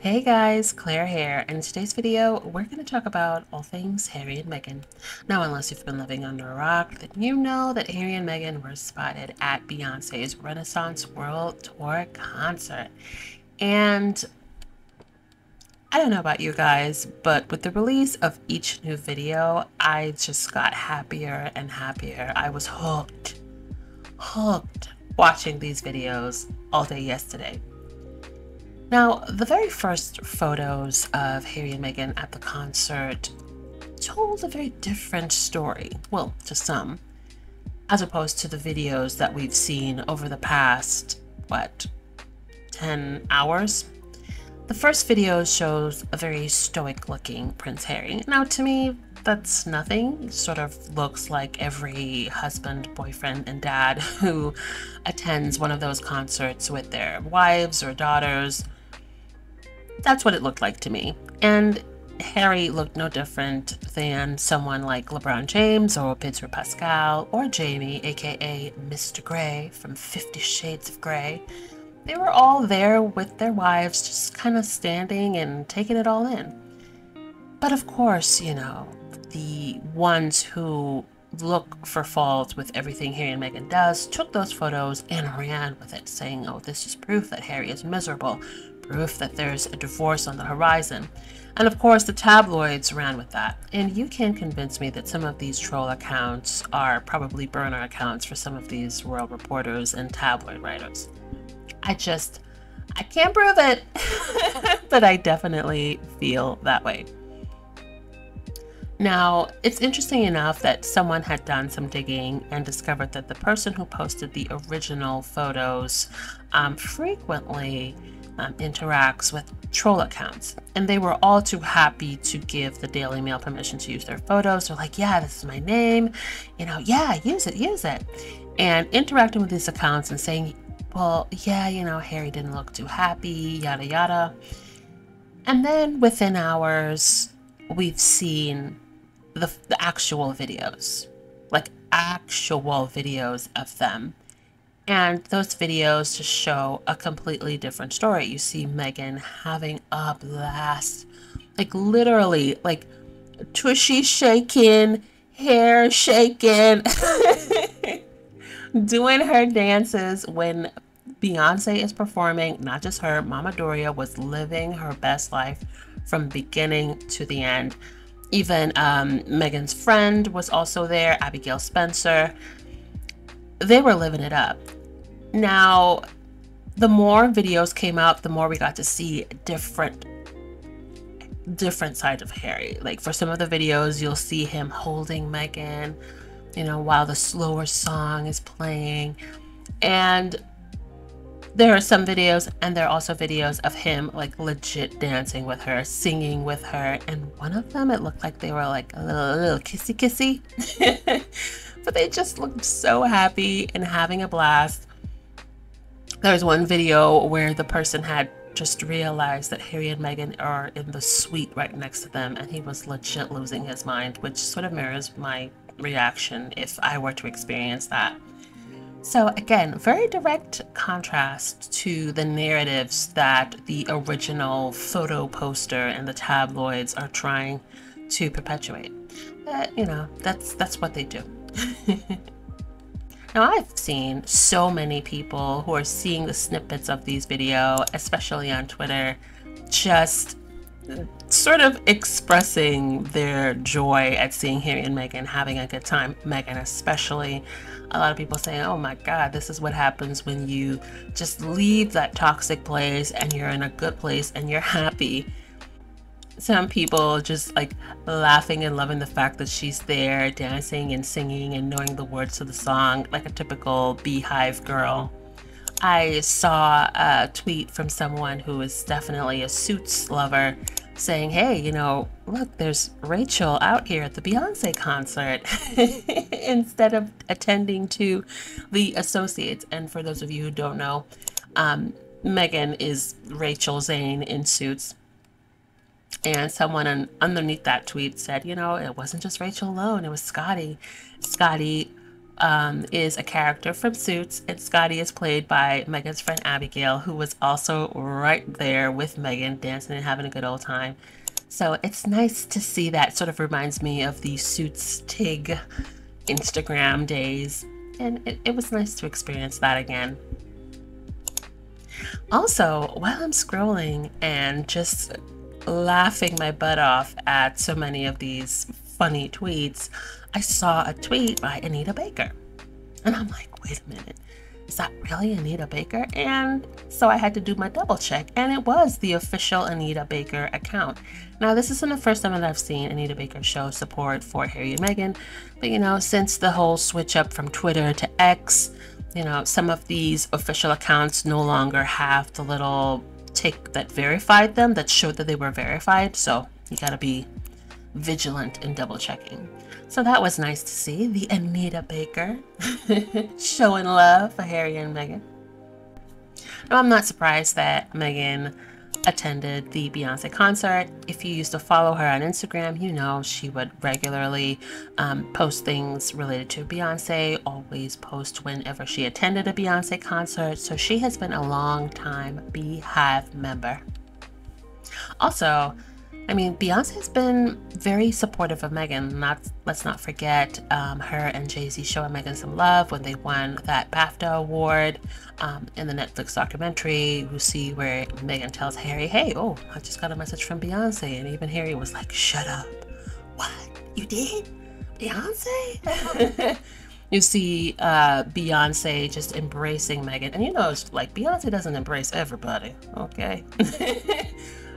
Hey guys, Claire here, and in today's video, we're going to talk about all things Harry and Meghan. Now, unless you've been living under a rock, then you know that Harry and Meghan were spotted at Beyonce's Renaissance World Tour concert. And I don't know about you guys, but with the release of each new video, I just got happier and happier. I was hooked watching these videos all day yesterday. Now, the very first photos of Harry and Meghan at the concert told a very different story, well, to some, as opposed to the videos that we've seen over the past, 10 hours? The first video shows a very stoic-looking Prince Harry. Now, to me, that's nothing. It sort of looks like every husband, boyfriend, and dad who attends one of those concerts with their wives or daughters. That's what it looked like to me. And Harry looked no different than someone like LeBron James or Pedro Pascal or Jamie, aka Mr. Grey from 50 Shades of Grey. They were all there with their wives, just kind of standing and taking it all in. But of course, you know, the ones who look for fault with everything Harry and Meghan does took those photos and ran with it, saying, oh, this is proof that Harry is miserable, proof that there's a divorce on the horizon. And of course, the tabloids ran with that. And you can convince me that some of these troll accounts are probably burner accounts for some of these royal reporters and tabloid writers. I can't prove it, but I definitely feel that way. Now, it's interesting enough that someone had done some digging and discovered that the person who posted the original photos frequently interacts with troll accounts, and they were all too happy to give the Daily Mail permission to use their photos. They're like, yeah, this is my name, you know, yeah, use it. And interacting with these accounts and saying, well, yeah, you know, Harry didn't look too happy, yada yada. And then within hours, we've seen the actual videos, like actual videos of them. And those videos just show a completely different story. You see Meghan having a blast, like literally, like tushy shaking, hair shaking, doing her dances when Beyonce is performing. Not just her, Mama Doria was living her best life from beginning to the end. Even Meghan's friend was also there, Abigail Spencer. They were living it up. Now, the more videos came out, the more we got to see different sides of Harry. Like for some of the videos, you'll see him holding Meghan, you know, while the slower song is playing. And there are some videos, and there are also videos of him like legit dancing with her, singing with her. And one of them, it looked like they were like a little kissy. But they just looked so happy and having a blast. There's one video where the person had just realized that Harry and Meghan are in the suite right next to them, and he was legit losing his mind, which sort of mirrors my reaction if I were to experience that. So again, very direct contrast to the narratives that the original photo poster and the tabloids are trying to perpetuate. But you know, that's what they do. Now, I've seen so many people who are seeing the snippets of these videos, especially on Twitter, just sort of expressing their joy at seeing Harry and Meghan having a good time. Meghan especially. A lot of people saying, oh my God, this is what happens when you just leave that toxic place and you're in a good place and you're happy. Some people just like laughing and loving the fact that she's there dancing and singing and knowing the words to the song like a typical beehive girl. I saw a tweet from someone who is definitely a Suits lover saying, hey, you know, look, there's Rachel out here at the Beyonce concert instead of attending to the associates. And for those of you who don't know, Meghan is Rachel Zane in Suits. And someone underneath that tweet said, you know, it wasn't just Rachel alone, it was Scotty. Scotty is a character from Suits, and Scotty is played by Meghan's friend Abigail, who was also right there with Meghan, dancing and having a good old time. So it's nice to see that. Sort of reminds me of the Suits Tig Instagram days, and it was nice to experience that again. Also, while I'm scrolling and just laughing my butt off at so many of these funny tweets, I saw a tweet by Anita Baker. And I'm like, wait a minute, is that really Anita Baker? And so I had to do my double check, and it was the official Anita Baker account. Now, this isn't the first time that I've seen Anita Baker show support for Harry and Meghan, but you know, since the whole switch up from Twitter to X, you know, some of these official accounts no longer have the little tick that verified them, that showed that they were verified. So you gotta be vigilant in double checking. So that was nice to see, the Anita Baker showing love for Harry and Meghan. Now, I'm not surprised that Meghan attended the Beyonce concert. If you used to follow her on Instagram, you know she would regularly post things related to Beyonce, always post whenever she attended a Beyonce concert. So she has been a long time Beehive member. Also, I mean, Beyonce has been very supportive of Meghan. Let's not forget her and Jay-Z showing Meghan some love when they won that BAFTA award in the Netflix documentary. You see where Meghan tells Harry, hey, oh, I just got a message from Beyonce. And even Harry was like, shut up. What? You did? Beyonce? You see Beyonce just embracing Meghan. And you know, it's like Beyonce doesn't embrace everybody, okay?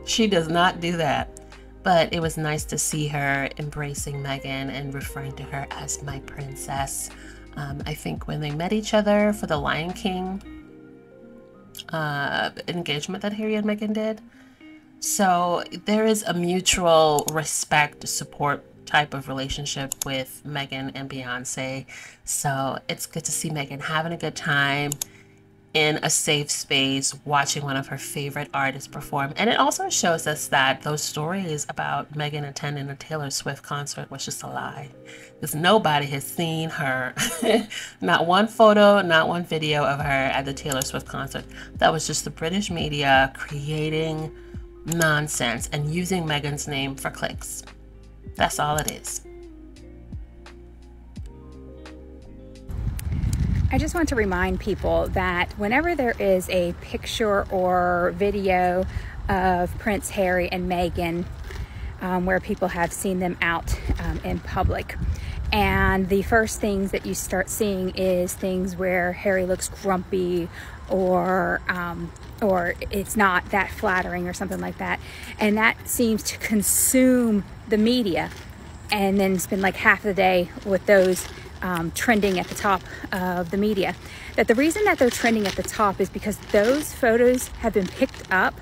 She does not do that. But it was nice to see her embracing Meghan and referring to her as my princess. I think when they met each other for the Lion King engagement that Harry and Meghan did. So there is a mutual respect, support type of relationship with Meghan and Beyonce. So it's good to see Meghan having a good time in a safe space, watching one of her favorite artists perform. And it also shows us that those stories about Meghan attending a Taylor Swift concert was just a lie, because nobody has seen her. Not one photo, not one video of her at the Taylor Swift concert. That was just the British media creating nonsense and using Meghan's name for clicks. That's all it is. I just want to remind people that whenever there is a picture or video of Prince Harry and Meghan, where people have seen them out in public, and the first things that you start seeing is things where Harry looks grumpy, or it's not that flattering or something like that, and that seems to consume the media, and then spend like half the day with those trending at the top of the media. That the reason that they're trending at the top is because those photos have been picked up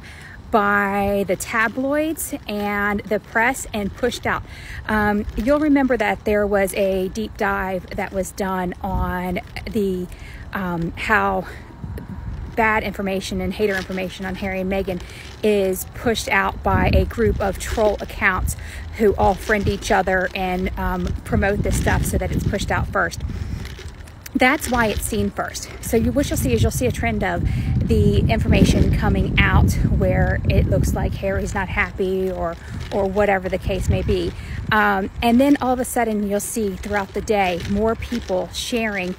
by the tabloids and the press and pushed out. You'll remember that there was a deep dive that was done on the how bad information and hater information on Harry and Meghan is pushed out by a group of troll accounts who all friend each other and promote this stuff so that it's pushed out first. That's why it's seen first. So what you'll see is you'll see a trend of the information coming out where it looks like Harry's not happy or whatever the case may be. And then all of a sudden you'll see throughout the day more people sharing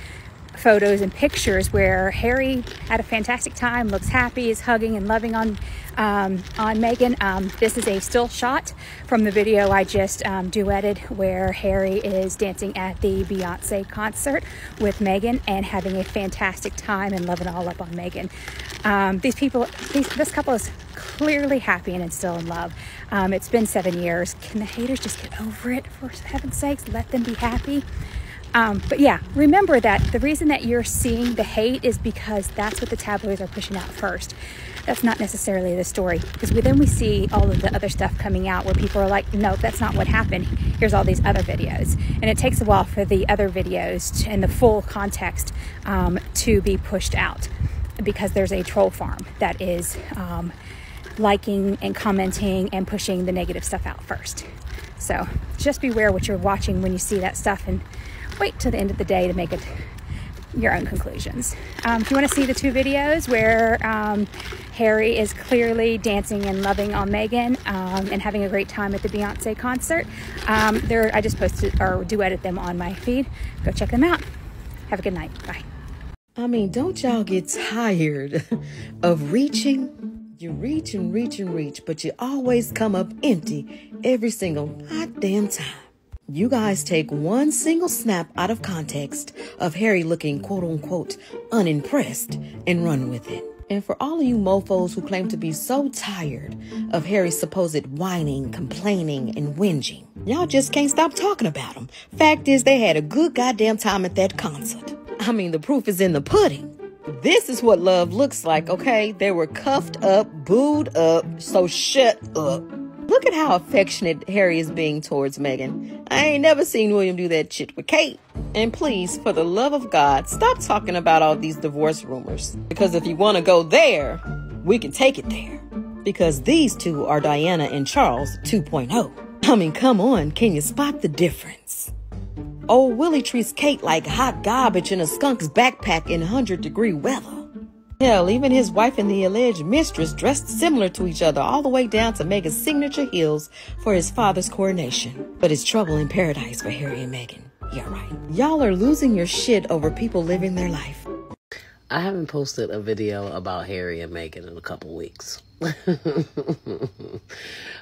photos and pictures where Harry had a fantastic time, looks happy, is hugging and loving on Meghan. This is a still shot from the video I just duetted, where Harry is dancing at the Beyonce concert with Meghan and having a fantastic time and loving all up on Meghan. This couple is clearly happy and still in love. It's been 7 years. Can the haters just get over it, for heaven's sakes? Let them be happy. But yeah, remember that the reason that you're seeing the hate is because that's what the tabloids are pushing out first. That's not necessarily the story, because then we see all of the other stuff coming out where people are like, no, that's not what happened. Here's all these other videos. And it takes a while for the other videos and the full context to be pushed out, because there's a troll farm that is liking and commenting and pushing the negative stuff out first. So just beware what you're watching when you see that stuff, and wait till the end of the day to make your own conclusions. If you want to see the 2 videos where Harry is clearly dancing and loving on Meghan and having a great time at the Beyonce concert, I just posted or duetted them on my feed. Go check them out. Have a good night. Bye. I mean, don't y'all get tired of reaching? You reach and reach and reach, but you always come up empty every single goddamn time. You guys take one single snap out of context of Harry looking quote-unquote unimpressed and run with it. And for all of you mofos who claim to be so tired of Harry's supposed whining, complaining, and whinging, y'all just can't stop talking about him. Fact is, they had a good goddamn time at that concert. I mean, the proof is in the pudding. This is what love looks like, okay? They were cuffed up, booed up, so shut up. Look at how affectionate Harry is being towards Meghan. I ain't never seen William do that shit with Kate. And please, for the love of God, stop talking about all these divorce rumors. Because if you want to go there, we can take it there. Because these two are Diana and Charles 2.0. I mean, come on, can you spot the difference? Old Willie treats Kate like hot garbage in a skunk's backpack in 100-degree weather. Hell, even his wife and the alleged mistress dressed similar to each other all the way down to Meghan's signature heels for his father's coronation. But it's trouble in paradise for Harry and Meghan. Yeah, right. Y'all are losing your shit over people living their life. I haven't posted a video about Harry and Meghan in a couple weeks.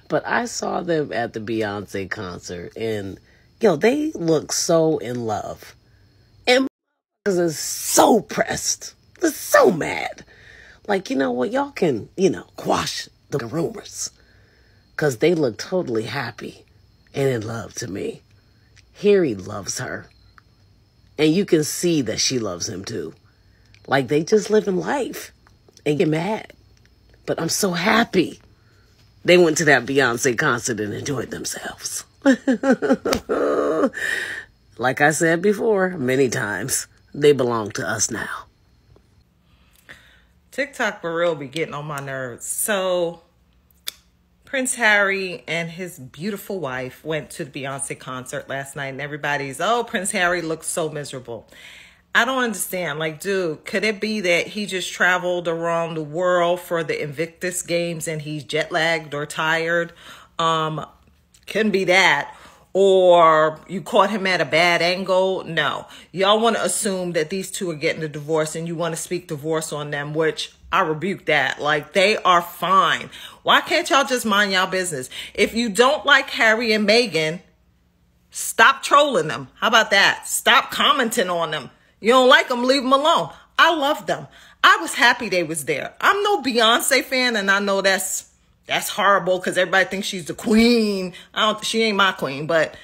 But I saw them at the Beyonce concert and they look so in love. And is so pressed. They're so mad. Like, you know what? Y'all can, quash the rumors. Because they look totally happy and in love to me. Harry loves her. And you can see that she loves him too. Like, they just living life and get mad. But I'm so happy they went to that Beyonce concert and enjoyed themselves. Like I said before, many times, they belong to us now. TikTok for real be getting on my nerves. So Prince Harry and his beautiful wife went to the Beyonce concert last night and everybody's, oh, Prince Harry looks so miserable. I don't understand. Like, dude, could it be that he just traveled around the world for the Invictus Games and he's jet lagged or tired? Couldn't be that. Or you caught him at a bad angle. No. Y'all want to assume that these two are getting a divorce and you want to speak divorce on them, which I rebuke that. Like, they are fine. Why can't y'all just mind y'all business? If you don't like Harry and Meghan, stop trolling them. How about that? Stop commenting on them. You don't like them, leave them alone. I love them. I was happy they was there. I'm no Beyonce fan, and I know that's horrible because everybody thinks she's the queen. She ain't my queen, but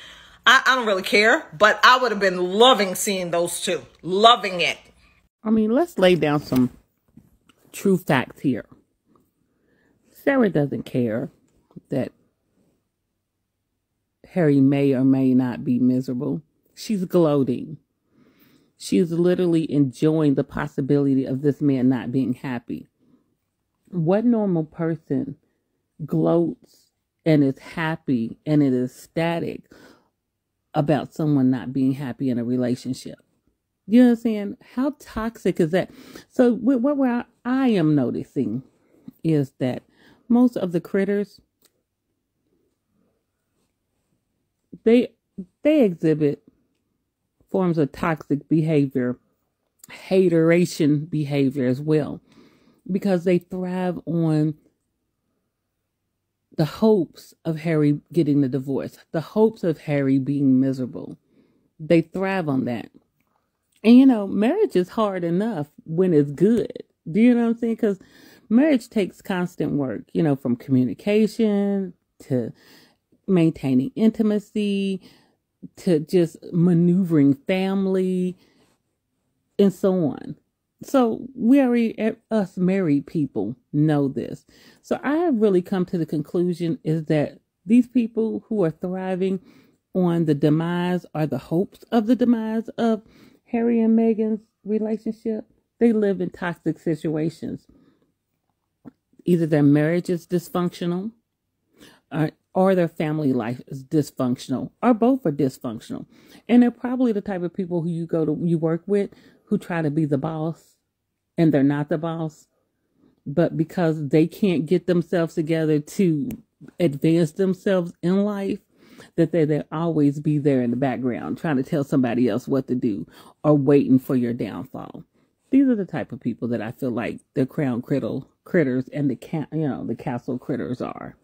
I don't really care. But I would have been loving seeing those two. Loving it. I mean, let's lay down some true facts here. Sarah doesn't care that Harry may or may not be miserable. She's gloating. She's literally enjoying the possibility of this man not being happy. What normal person gloats and is happy and it is ecstatic about someone not being happy in a relationship? You know what I'm saying? How toxic is that? So what I am noticing is that most of the critters, they exhibit forms of toxic behavior, hateration behavior as well, because they thrive on the hopes of Harry getting the divorce, the hopes of Harry being miserable. They thrive on that. And, marriage is hard enough when it's good. Do you know what I'm saying? Because marriage takes constant work, from communication to maintaining intimacy to just maneuvering family and so on. So us married people know this. So I have really come to the conclusion is that these people who are thriving on the demise or the hopes of the demise of Harry and Meghan's relationship, they live in toxic situations. Either their marriage is dysfunctional or their family life is dysfunctional, or both are dysfunctional. And they're probably the type of people who you work with who try to be the boss and they're not the boss. But because they can't get themselves together to advance themselves in life, that they'll always be there in the background trying to tell somebody else what to do or waiting for your downfall. These are the type of people that I feel like the crown critters and the castle critters are.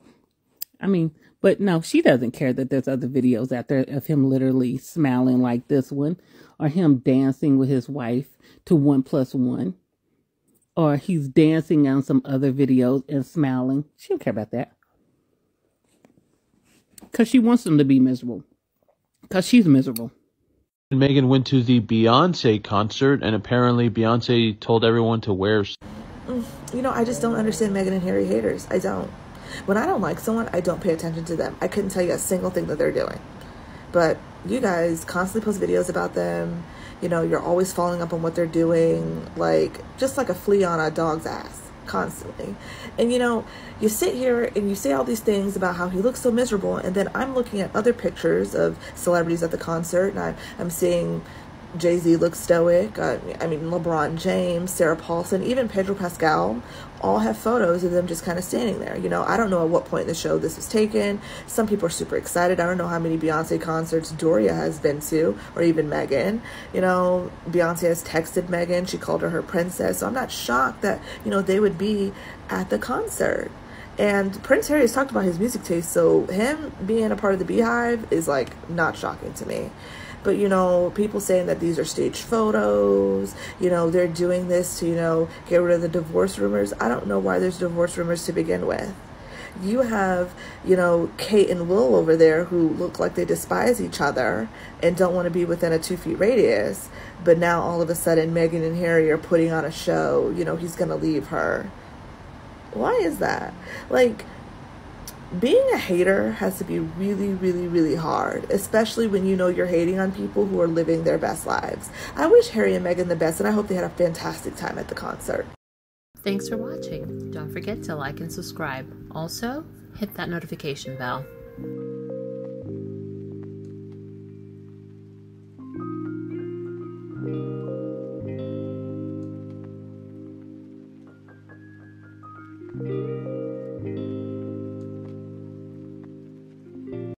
I mean, but no, she doesn't care that there's other videos out there of him literally smiling like this one, or him dancing with his wife to 1+1, or he's dancing on some other videos and smiling. She don't care about that. Because she wants them to be miserable. Because she's miserable. Meghan went to the Beyonce concert, and apparently Beyonce told everyone to wear. You know, I just don't understand Meghan and Harry haters. I don't. When I don't like someone, I don't pay attention to them. I couldn't tell you a single thing that they're doing. But you guys constantly post videos about them. You know, you're always following up on what they're doing, like just like a flea on a dog's ass, constantly. And you know, you sit here and you say all these things about how he looks so miserable, and then I'm looking at other pictures of celebrities at the concert, and I'm seeing Jay-Z looks stoic. I mean, LeBron James, Sarah Paulson, even Pedro Pascal, all have photos of them just kind of standing there. You know, I don't know at what point in the show this was taken. Some people are super excited. I don't know how many Beyonce concerts Doria has been to, or even Meghan. You know, Beyonce has texted Meghan. She called her princess. So I'm not shocked that, you know, they would be at the concert. And Prince Harry has talked about his music taste, so him being a part of the Beehive is like not shocking to me. But, you know, people saying that these are staged photos, you know, they're doing this to, you know, get rid of the divorce rumors. I don't know why there's divorce rumors to begin with. You have, you know, Kate and Will over there who look like they despise each other and don't want to be within a 2 feet radius. But now all of a sudden Meghan and Harry are putting on a show, you know, he's going to leave her. Why is that? Like, being a hater has to be really, really, really hard, especially when you know you're hating on people who are living their best lives. I wish Harry and Meghan the best, and I hope they had a fantastic time at the concert. Thanks for watching. Don't forget to like and subscribe. Also, hit that notification bell.